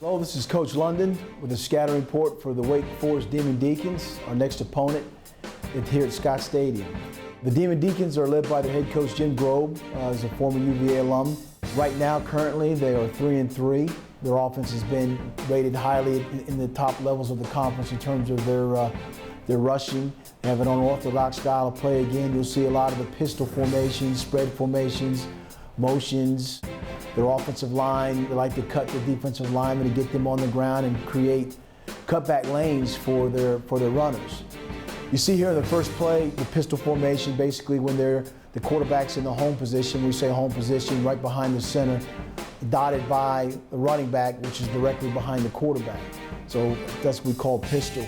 Hello, this is Coach London with a scouting report for the Wake Forest Demon Deacons. Our next opponent is here at Scott Stadium. The Demon Deacons are led by their head coach Jim Grobe, as a former UVA alum. Right now, currently, they are 3-3. Their offense has been rated highly in the top levels of the conference in terms of their rushing. They have an unorthodox style of play. Again, you'll see a lot of the pistol formations, spread formations, motions. Their offensive line, they like to cut the defensive linemen to get them on the ground and create cutback lanes for their runners. You see here in the first play, the pistol formation, basically when the quarterback's in the home position, we say home position, right behind the center, dotted by the running back, which is directly behind the quarterback. So that's what we call pistol.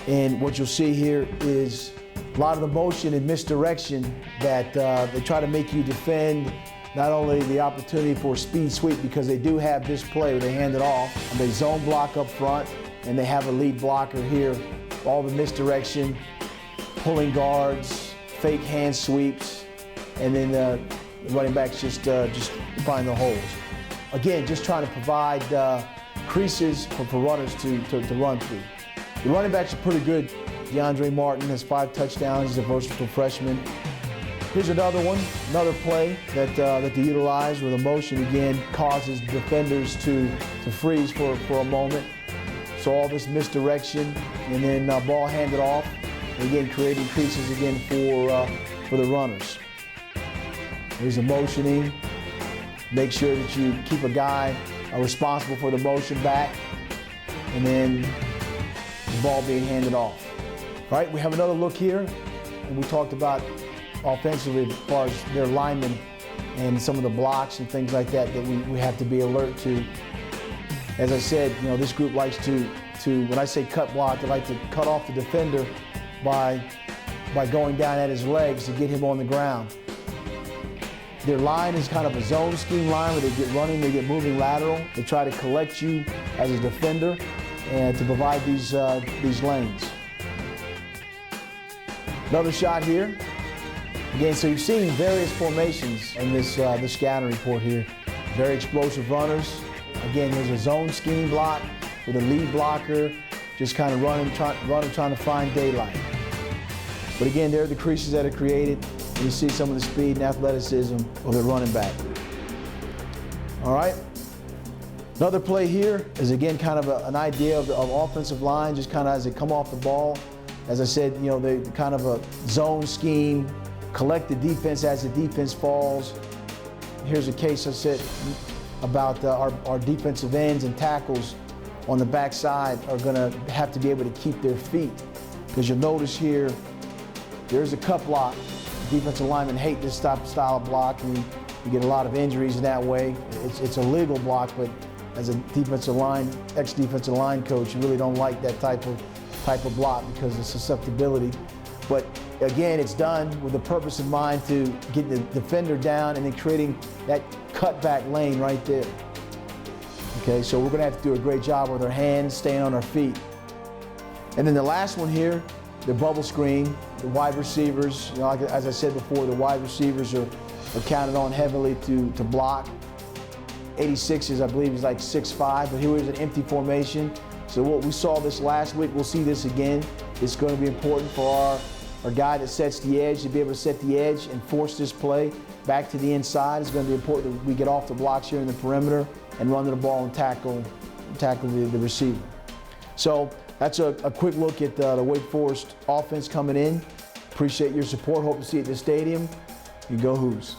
And what you'll see here is a lot of the motion and misdirection that they try to make you defend. Not only the opportunity for a speed sweep, because they do have this play where they hand it off, and they zone block up front, and they have a lead blocker here. All the misdirection, pulling guards, fake hand sweeps, and then the running backs just find the holes. Again, just trying to provide creases for runners to run through. The running backs are pretty good. DeAndre Martin has 5 touchdowns. He's a versatile freshman. Here's another one, another play that they utilize where the motion again causes defenders to freeze for a moment. So all this misdirection and then ball handed off, and again creating creases again for the runners. Here's the motioning. Make sure that you keep a guy responsible for the motion back, and then the ball being handed off. All right, we have another look here, and we talked about offensively as far as their linemen and some of the blocks and things like that we have to be alert to. As I said, you know, this group likes to when I say cut block, they like to cut off the defender by going down at his legs to get him on the ground. Their line is kind of a zone scheme line where they get running, they get moving lateral. They try to collect you as a defender and to provide these lanes. Another shot here. Again, so you've seen various formations in this scouting report here. Very explosive runners. Again, there's a zone scheme block with a lead blocker, just kind of running, trying to find daylight. But again, there are the creases that are created. And you see some of the speed and athleticism of the running back. All right. Another play here is again kind of an idea of offensive line, just kind of as they come off the ball. As I said, you know, they kind of a zone scheme. Collect the defense as the defense falls. Here's a case I said about our defensive ends and tackles on the backside are going to have to be able to keep their feet. Because you'll notice here, there's a cut block. Defensive linemen hate this style of block, and you get a lot of injuries in that way. It's a legal block, but as a ex-defensive line coach, you really don't like that type of block because of susceptibility. But again, it's done with the purpose in mind to get the defender down and then creating that cutback lane right there. Okay, so we're going to have to do a great job with our hands, staying on our feet. And then the last one here, the bubble screen, the wide receivers. You know, like, as I said before, the wide receivers are counted on heavily to block. 86 I believe, is like 6'5", but here is an empty formation. So what we saw this last week, we'll see this again. It's going to be important for our guy that sets the edge to be able to set the edge and force this play back to the inside. It's going to be important that we get off the blocks here in the perimeter and run to the ball and tackle the receiver. So that's a quick look at the Wake Forest offense coming in. Appreciate your support. Hope to see you at the stadium. You go Hoos.